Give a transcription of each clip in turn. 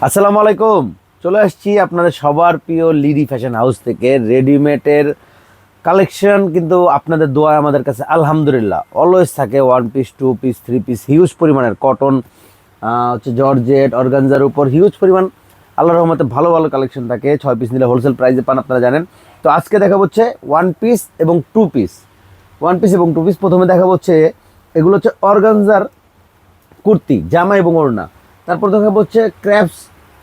আসসালামু আলাইকুম। চলে আসছি আপনাদের সবার প্রিয় লিডি ফ্যাশন হাউস থেকে রেডিমেডের কালেকশন, কিন্তু আপনাদের দোয়ায় আমাদের কাছে আলহামদুলিল্লাহ অলওয়েজ থাকে। One piece, two piece, three piece, huge পরিমাণের কটন, হচ্ছে জর্জেট, অর্গানজার উপর হিউজ পরিমাণ আল্লাহর রহমতে ভালো ভালো কালেকশন থাকে। 6 পিস নিলে হোলসেল প্রাইসে পান, আপনারা জানেন। তো আজকে দেখা হচ্ছে ওয়ান পিস এবং টু পিস। ওয়ান পিস এবং টু পিস প্রথমে দেখা হচ্ছে, এগুলো হচ্ছে অর্গানজার কুর্তি, জামা এবং ওড়না। তারপর দেখা হচ্ছে ক্র্যাপস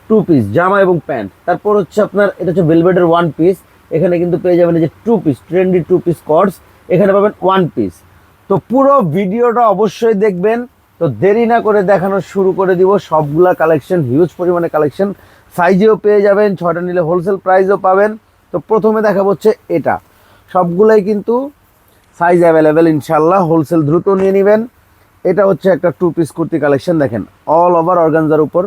টু পিস, জামা এবং প্যান্ট। তারপর হচ্ছে আপনার এটা হচ্ছে ভেলভেটের ওয়ান পিস। এখানে কিন্তু পেয়ে যাবেন এই যে two piece, trendy two piece কটস। এখানে পাবেন ওয়ান পিস। তো পুরো ভিডিওটা অবশ্যই দেখবেন। তো দেরি না করে দেখানো শুরু করে দিব। সবগুলা কালেকশন, হিউজ পরিমাণে কালেকশন, সাইজেও পেয়ে যাবেন, 6টা নিলে হোলসেল প্রাইসও পাবেন। তো প্রথমে দেখা হচ্ছে এটা, সবগুলাই কিন্তু সাইজ অ্যাভেলেবেল ইনশাল্লাহ, হোলসেল দ্রুত নিয়ে নেবেন। এটা হচ্ছে একটা টু পিস কুর্তি কালেকশন, দেখেন অল ওভার অর্গানজার উপর,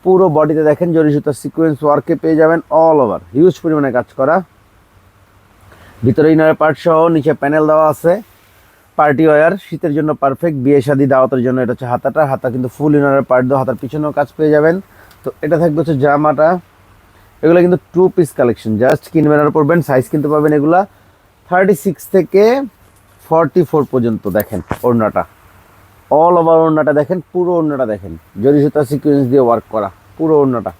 পুরো বডিতে দেখেন জরি সুতার সিকোয়েন্স ওয়ার্কে পেয়ে যাবেন, অল ওভার হিউজ পরিমাণে কাজ করা। ভিতরে ইনারের পার্ট সহ নিচে প্যানেল দেওয়া আছে। পার্টি ওয়্যার, শীতের জন্য পারফেক্ট, বিয়ে শাদী দাওয়াতের জন্য। এটা হচ্ছে হাতা কিন্তু ফুল ইনারের পার্ট দেওয়া, হাতার পিছনেও কাজ পেয়ে যাবেন। তো এটা থাকবে হচ্ছে জামাটা। এগুলো কিন্তু টু পিস কালেকশন, জাস্ট কিনবেন আর পরবেন। সাইজ কিন্তু পাবেন এগুলা 36 থেকে 44 পর্যন্ত। দেখেন ওড়নাটা, অল ওভার ওড়নাটা দেখেন, পুরো ওড়নাটা দেখেন, জরি সুতা সিকোয়েন্স দিয়ে ওয়ার্ক করা পুরো ওড়নাটা।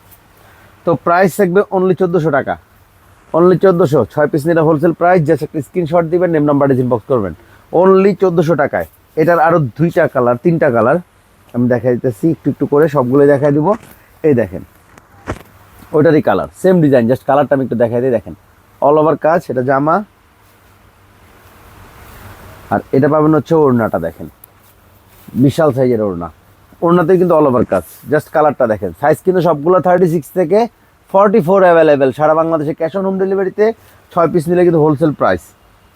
তো প্রাইস থাকবে অনলি 1400 টাকা, অনলি 1400। 6 পিস নিলে হোলসেল প্রাইস। জাস্ট একটা স্ক্রিনশট দিবেন, নেম নাম্বার ইনবক্স করবেন, অনলি 1400 টাকায়। এটার আরও দুইটা কালার, তিনটা কালার আমি দেখাই দিতেছি একটু একটু করে, সবগুলোই দেখাই দিব। এই দেখেন ওইটারই কালার, সেম ডিজাইন, জাস্ট কালারটা আমি একটু দেখাই দিই। দেখেন অল ওভার কাজ, এটা জামা। আর এটা পাবেন হচ্ছে ওড়নাটা, দেখেন বিশাল সাইজের ওড়না। ওড়নাতে কিন্তু অল ওভার কাজ, জাস্ট কালারটা দেখেন। সাইজ কিন্তু সবগুলো 36 থেকে 44 অ্যাভেলেবেল সারা বাংলাদেশে, ক্যাশ অন হোম ডেলিভারিতে। 6 পিস নিলে কিন্তু হোলসেল প্রাইস।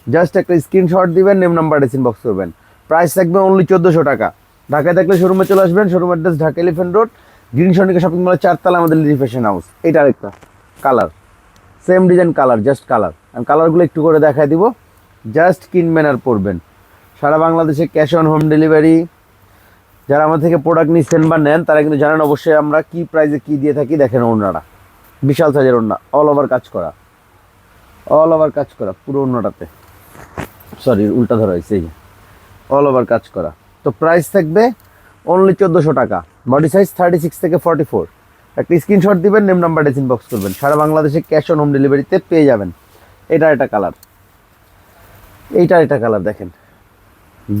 জাস্ট একটা স্ক্রিনশট দিবেন, নেম নাম্বার ইনবক্স করবেন। প্রাইস থাকবে অনলি 1400 টাকা। ঢাকায় থাকলে শোরুমে চলে আসবেন। Showroom address Dhaka elephant road, green Sonica shopping মলের 4 তলা, আমাদের লিডি ফ্যাশন হাউস। এটা আরেকটা colour, same design colour, just colour. আমি কালারগুলো একটু করে দেখাই দিব, জাস্ট কিনবেন আর পরবেন। সারা বাংলাদেশে ক্যাশ অন হোম ডেলিভারি। যারা আমাদের থেকে প্রোডাক্ট নিচ্ছেন বা নেন তারা কিন্তু জানেন অবশ্যই আমরা কি প্রাইসে কি দিয়ে থাকি। দেখেন ওড়নাটা বিশাল সাইজের ওড়না, অল ওভার কাজ করা, অল ওভার কাজ করা পুরো ওড়নাটাতে। সরি, উল্টা ধরা হয়েছে, এই অল ওভার কাজ করা। তো প্রাইস থাকবে অনলি 1400 টাকা। বডি সাইজ 36 থেকে 44। একটা স্ক্রিনশট দিবেন, নেম নাম্বার ইনবক্স করবেন। সারা বাংলাদেশে ক্যাশ অন হোম ডেলিভারিতে পেয়ে যাবেন। এটা একটা কালার, এইটা একটা কালার, দেখেন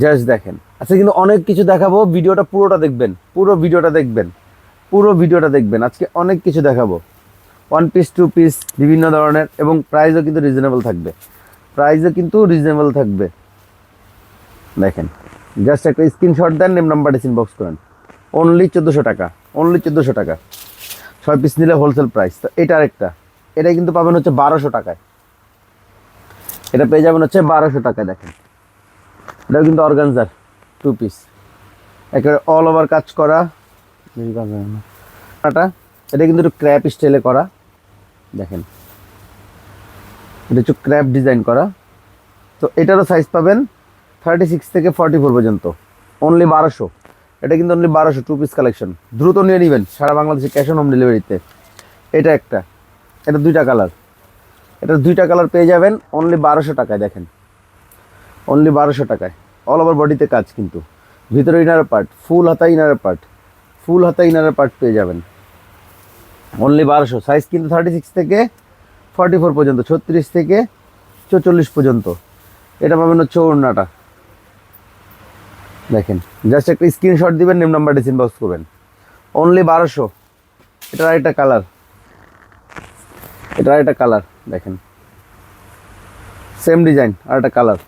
জাস্ট দেখেন। আচ্ছা, কিন্তু অনেক কিছু দেখাবো, ভিডিওটা পুরোটা দেখবেন, পুরো ভিডিওটা দেখবেন, পুরো ভিডিওটা দেখবেন। আজকে অনেক কিছু দেখাবো, ওয়ান পিস, টু পিস, বিভিন্ন ধরনের, এবং প্রাইসও কিন্তু রিজনেবল থাকবে, প্রাইসও কিন্তু রিজনেবল থাকবে। দেখেন জাস্ট একটা স্ক্রিনশট দেন, নেম নাম্বারটা ইনবক্স করেন, অনলি 1400 টাকা, অনলি 1400 টাকা। 6 পিস নিলে হোলসেল প্রাইস। তো এটা আরেকটা, এটা কিন্তু পাবেন হচ্ছে 1200 টাকায়। এটা পেয়ে যাবেন হচ্ছে 1200 টাকায়। দেখেন এটাও কিন্তু অর্গানজার টু পিস, একেবারে অল ওভার কাজ করা। এটা কিন্তু একটু ক্র্যাপ স্টাইলে করা, দেখেন এটা একটু ক্র্যাপ ডিজাইন করা। তো এটারও সাইজ পাবেন 36 থেকে 44 পর্যন্ত, অনলি 1200। এটা কিন্তু অনলি 1200, টু পিস কালেকশন, দ্রুত নিয়ে নেবেন সারা বাংলাদেশে ক্যাশ অন হোম ডেলিভারিতে। এটা একটা, এটা দুইটা কালার, এটা দুইটা কালার পেয়ে যাবেন অনলি 1200 টাকায়। দেখেন অনলি 1200 টাকায়, অল ওভার বডিতে কাজ, কিন্তু ভিতরে ইনারের পার্ট, ফুল হাতা ইনারের পার্ট, ফুল হাতা ইনারের পার্ট পেয়ে যাবেন অনলি 1200। সাইজ কিন্তু 36 থেকে 44 পর্যন্ত, 36 থেকে 44 পর্যন্ত। এটা পাবেন হচ্ছে ওড়নাটা, দেখেন জাস্ট একটা স্ক্রিনশট দিবেন, নেম নাম্বারটা ইনবক্স করবেন, অনলি 1200। এটার আরেকটা কালার, এটার আরেকটা কালার, দেখেন সেম ডিজাইন, আরেকটা কালার,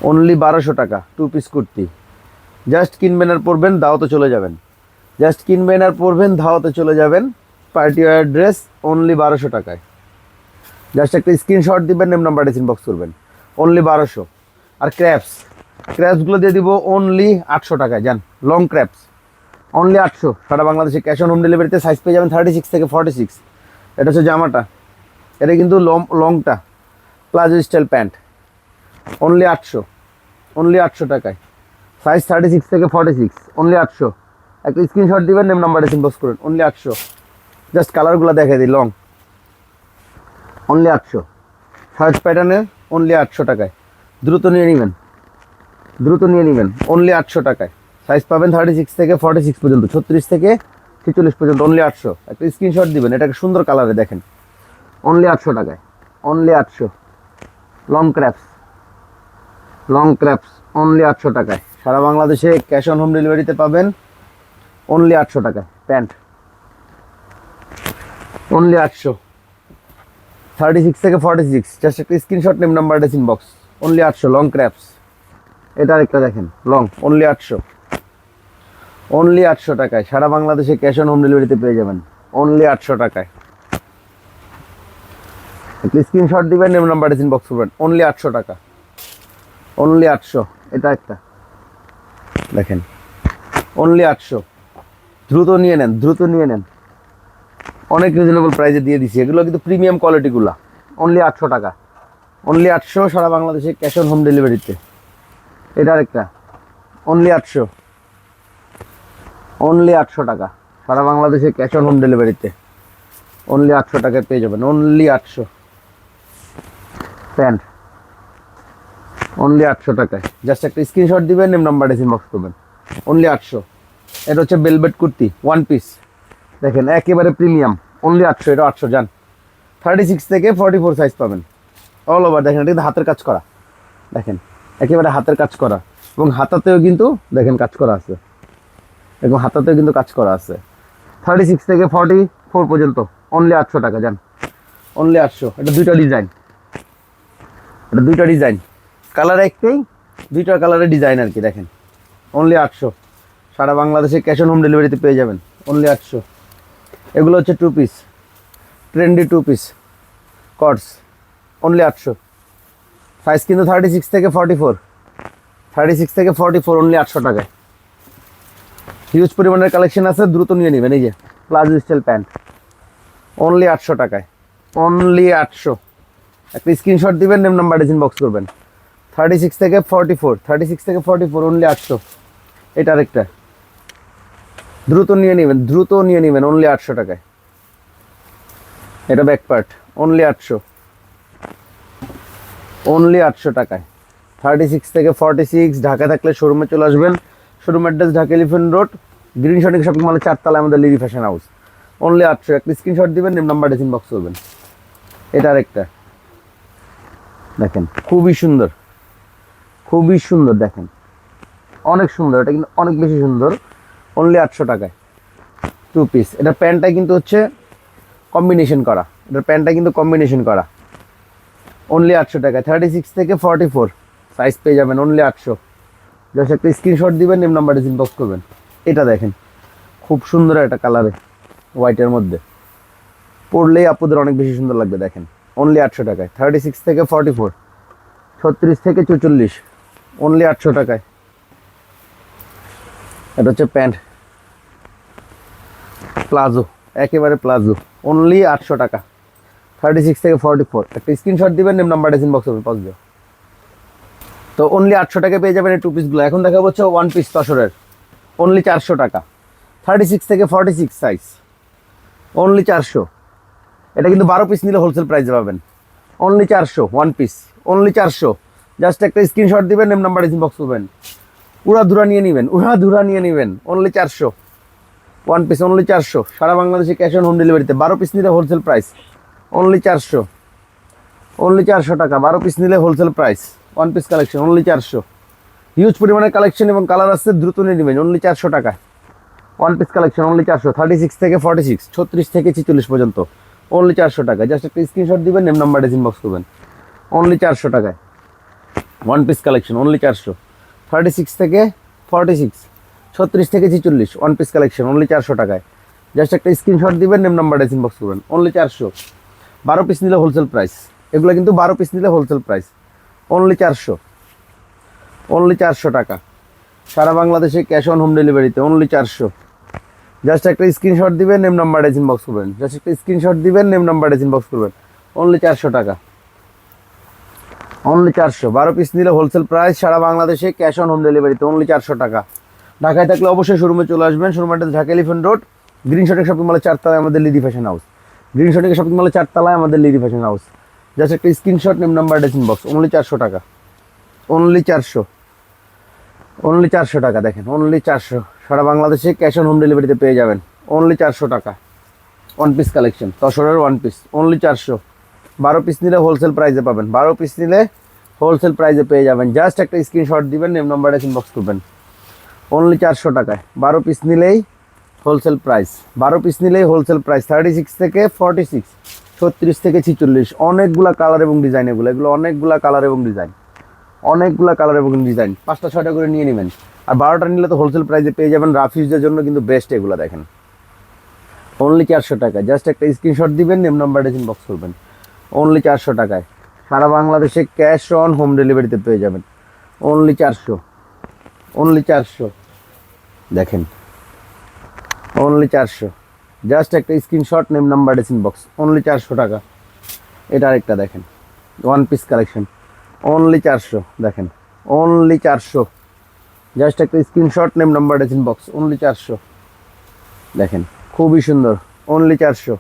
অনলি 1200 টাকা। টু পিস কুর্তি, জাস্ট কিনবেন আর পরবেন, দাওয়াতে চলে যাবেন, জাস্ট কিনবেন আর পরবেন, ধাওয়াতে চলে যাবেন। পার্টি ওয়্যার ড্রেস অনলি 1200 টাকায়। জাস্ট একটা স্ক্রিনশট দিবেন, নেম নাম্বারটা ইনবক্স করবেন, অনলি 1200। আর ক্র্যাপসগুলো দিয়ে দিব অনলি 800 টাকায়। যান লং ক্র্যাপস, অনলি 800 সারা বাংলাদেশে ক্যাশ অন হোম ডেলিভারিতে। সাইজ পেয়ে যাবেন 36 থেকে 46। এটা হচ্ছে জামাটা, এটা কিন্তু লংটা palazzo style pant, only 800, only 800 টাকায়। সাইজ 36 থেকে 46, অনলি 800। একটা স্ক্রিনশট দিবেন, নেম নাম্বারটা ইনবক্স করুন। অনলি 800। জাস্ট কালারগুলো দেখাই দিই, লং অনলি 800। শার্ট প্যাটার্নের অনলি 800 টাকায়। দ্রুত নিয়ে নেবেন, দ্রুত নিয়ে নেবেন, অনলি 800 টাকায়। সাইজ পাবেন 36 থেকে 46 পর্যন্ত, 36 থেকে 46 পর্যন্ত, অনলি 800। একটা স্ক্রিনশট দিবেন, এটাকে সুন্দর কালারে দেখেন, অনলি 800 টাকায়, only 800। Long craps, long craps only 800 টাকায়। সারা বাংলাদেশে ক্যাশ অন হোম ডেলিভারিতে পাবেন, অনলি 800 টাকায়। প্যান্ট অনলি 800, 36 থেকে 46। জাস্ট একটা স্ক্রিনশট, নেম নাম্বারটা ইনবক্স, অনলি 800। লং ক্র্যাপস, এটা আরেকটা দেখেন, লং অনলি 800, অনলি 800 টাকায়। সারা বাংলাদেশে ক্যাশ অন হোম ডেলিভারিতে পেয়ে যাবেন, অনলি 800 টাকায়। স্ক্রিনশট দিবেন, নেম নাম্বারটা ইনবক্স করবেন, অনলি 800 টাকা, অনলি 800। এটা একটা দেখেন, অনলি 800। দ্রুত নিয়ে নেন, দ্রুত নিয়ে নেন, অনেক রিজনেবল প্রাইসে দিয়ে দিচ্ছি। এগুলো কিন্তু প্রিমিয়াম কোয়ালিটিগুলো, অনলি 800 টাকা, অনলি 800। সারা বাংলাদেশে ক্যাশ অন হোম ডেলিভারিতে। এটা আরেকটা, অনলি 800, অনলি 800 টাকা। সারা বাংলাদেশে ক্যাশ অন হোম ডেলিভারিতে অনলি 800 টাকায় পেয়ে যাবেন, অনলি 800। প্যান্ট অনলি 800 টাকায়। জাস্ট একটা স্ক্রিনশট দিবেন, নেম নাম্বারটা ইনবক্স করবেন, অনলি 800। এটা হচ্ছে বেলভেট কুর্তি, ওয়ান পিস দেখেন, একেবারে প্রিমিয়াম, অনলি 800। এটা 800 যান। 36 থেকে 44 সাইজ পাবেন, অল ওভার। দেখেন, এটা কিন্তু হাতের কাজ করা, দেখেন একেবারে হাতের কাজ করা, এবং হাতাতেও কিন্তু দেখেন কাজ করা আছে, এবং হাতাতেও কিন্তু কাজ করা আছে। 36 থেকে 44 পর্যন্ত, অনলি 800 টাকা যান, অনলি 800। এটা দুইটা ডিজাইন, এটা দুইটা ডিজাইন, কালার একটাই, দুইটা কালারের ডিজাইন আর কি। দেখেন, অনলি 800। সারা বাংলাদেশে ক্যাশ অন হোম ডেলিভারিতে পেয়ে যাবেন, অনলি 800। এগুলো হচ্ছে two piece, trendy two piece কটস, অনলি 800। সাইজ কিন্তু 36 থেকে 44, 36 থেকে 44, অনলি 800 টাকায়। হিউজ পরিমাণের কালেকশন আছে, দ্রুত নিয়ে নেবেন। এই যে প্লাজো স্টাইল প্যান্ট, অনলি 800 টাকায়, অনলি 800। একটা স্ক্রিনশট দিবেন, নেম নাম্বারটা ইনবক্স করবেন। 36 থেকে 44, 36 থেকে 44, অনলি 800। এটা আরেকটা, দ্রুত নিয়ে নেবেন, দ্রুত নিয়ে নেবেন, অনলি 800 টাকায়। এটা ব্যাক পার্ট, অনলি 800, অনলি 800 টাকায়। 36 থেকে 46, ঢাকা থাকলে শোরুমে চলে আসবেন। Showroom address Dhaka elephant road, green Sonic shopping মলের 4 তলায় আমাদের লিডি ফ্যাশন হাউস, অনলি 800। একটা স্ক্রিনশট দিবেন, নেম নাম্বারটা ইনবক্স করবেন। এটা আরেকটা দেখেন, খুবই সুন্দর, খুবই সুন্দর, দেখেন অনেক সুন্দর, এটা কিন্তু অনেক বেশি সুন্দর, অনলি 800 টাকায়। টু পিস, এটা প্যান্টটা কিন্তু হচ্ছে কম্বিনেশন করা, এটার প্যান্টটা কিন্তু কম্বিনেশন করা, অনলি 800 টাকায়। 36 থেকে 44 সাইজ পেয়ে যাবেন, অনলি 800। জাস্ট একটা স্ক্রিনশট দিবেন, নেম নাম্বারটা ইনবক্স করবেন। এটা দেখেন, খুব সুন্দর একটা কালারে, হোয়াইটের মধ্যে, পরলেই আপুদের অনেক বেশি সুন্দর লাগবে। দেখেন, অনলি 800 টাকায়। 36 থেকে 44, 36 থেকে 44, অনলি 800 টাকায়। এটা হচ্ছে প্যান্ট, প্লাজো, একেবারে প্লাজো, অনলি 800 টাকা। 36 থেকে 44, একটা স্ক্রিনশট দিবেন, নেম নাম্বারটা ইনবক্স করবেন, পৌঁছে। তো অনলি 800 টাকায় পেয়ে যাবেন এই টু পিসগুলো। এখন দেখা হচ্ছে ওয়ান পিস তসরের, অনলি 400 টাকা। 36 থেকে 46 সাইজ, অনলি 400। এটা কিন্তু 12 পিস নিলে হোলসেল প্রাইসে পাবেন, only 400 one piece, only 400। Just একটা স্ক্রিনশট দিবেন, নেম নাম্বার ইনবক্স করবেন, উড়া ধুরা নিয়ে নেবেন, উড়া ধুরা নিয়ে নেবেন, অনলি 400 ওয়ান পিস, অনলি 400। সারা বাংলাদেশে ক্যাশ অন হোম ডেলিভারিতে। 12 পিস নিলে হোলসেল প্রাইস, অনলি 400, অনলি 400 টাকা। 12 পিস নিলে wholesale price, one piece collection, only 400। Huge পরিমাণের কালেকশন এবং কালার আছে, দ্রুত নিয়ে নেবেন, অনলি 400 টাকা। One piece collection, only 400। 36 থেকে 46, 36 থেকে 46 পর্যন্ত, অনলি 400 টাকা। জাস্ট একটা স্ক্রিনশট দিবেন, নেম নাম্বারটা ইনবক্স করবেন, অনলি 400 টাকায়। One piece collection, only 400। 36 থেকে 46, 36 থেকে 46, ওয়ান পিস কালেকশন, অনলি 400 টাকায়। জাস্ট একটা স্ক্রিনশট দিবেন, নেম নাম্বারটা ইনবক্স করবেন, অনলি 400। 12 পিস নিলে হোলসেল প্রাইস, এগুলো কিন্তু 12 পিস নিলে হোলসেল প্রাইস, অনলি 400, অনলি 400 টাকা। সারা বাংলাদেশে ক্যাশ অন হোম ডেলিভারিতে, অনলি 400। জাস্ট একটা স্ক্রিনশট দিবেন, নেম নাম্বারটা ইনবক্স করবেন, জাস্ট একটা স্ক্রিনশট দিবেন, নেম নাম্বারটা ইনবক্স করবেন, অনলি 400 টাকা, অনলি 400। 12 পিস নিলে হোলসেল প্রাইস, সারা বাংলাদেশে ক্যাশ অন হোম ডেলিভারিতে, অনলি 400 টাকা। ঢাকায় থাকলে অবশ্যই শোরুমে চলে আসবেন। শোরুমটা ঢাকা এলিফ্যান্ট রোড, গ্রিন শটিং শপিং মলের 4 তলায় আমাদের লিডি ফ্যাশন হাউস। গ্রিন শটিং শপিং মলের 4 তলায় আমাদের লিডি ফ্যাশন হাউস। জাস্ট একটা screenshot, name number, dressing box, only 400 টাকা। অনলি 400, অনলি 400 টাকা। দেখেন অনলি 400, সারা বাংলাদেশে ক্যাশ অন হোম ডেলিভারিতে পেয়ে যাবেন। অনলি 400 টাকা। ওয়ান পিস কালেকশন, তসরের ওয়ান পিস, অনলি 400। 12 পিস নিলে হোলসেল প্রাইসে পাবেন। 12 পিস নিলে হোলসেল প্রাইসে পেয়ে যাবেন। জাস্ট একটা স্ক্রিনশট দিবেন, নেম নাম্বার, ড্রেসিং বক্স করবেন। অনলি 400 টাকায় 12 পিস নিলেই হোলসেল প্রাইস। 12 পিস নিলেই হোলসেল প্রাইস। 36 থেকে 46, 36 থেকে 46, অনেকগুলা কালার এবং ডিজাইন। এগুলো অনেকগুলা কালার এবং ডিজাইন, অনেকগুলা কালার এবং ডিজাইন। 5টা 6টা করে নিয়ে নেবেন। আর 12টা নিলে তো হোলসেল প্রাইসে পেয়ে যাবেন। রাফ ইউজের জন্য কিন্তু বেস্ট এগুলো। দেখেন অনলি 400 টাকায়। জাস্ট একটা স্ক্রিনশট দিবেন, নেম নাম্বার, ড্রেসিং বক্স করবেন। অনলি 400 টাকায় সারা বাংলাদেশে ক্যাশ অন হোম ডেলিভারিতে পেয়ে যাবেন। Only 400, only 400। দেখেন অনলি 400। জাস্ট একটা screenshot, name number, dressing box, only 400 টাকা। এটা আরেকটা দেখেন, ওয়ান পিস কালেকশন, অনলি 400। দেখেন অনলি 400। জাস্ট একটা screenshot, name number, dressing box, only 400। দেখেন খুবই সুন্দর, অনলি 400,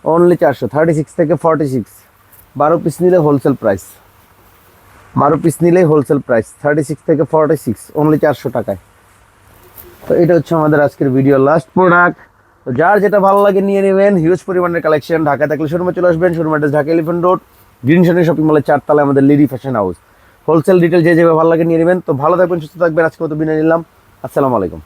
অনলি 400। 36 থেকে 46, 12 পিস নিলে হোলসেল প্রাইস। 12 পিস নিলেই হোলসেল প্রাইস। 36 থেকে 46, অনলি 400 টাকায়। তো এটা হচ্ছে আমাদের আজকের ভিডিও লাস্ট প্রোডাক্ট। তো যার যেটা ভালো লাগে নিয়ে নেবেন। হিউজ পরিমাণের কালেকশন। ঢাকা থাকলে শোরুমে চলে আসবেন। Showroom address Dhaka elephant road, green শটিং শপিং মলের 4 তলায় আমাদের লিডি ফ্যাশন হাউস। হোলসেল ডিটেল যে যেভাবে ভালো লাগে নিয়ে নেবেন। তো ভালো থাকবেন, সুস্থ থাকবেন। আজকে মতো বিদায় নিলাম। আসসালামু আলাইকুম।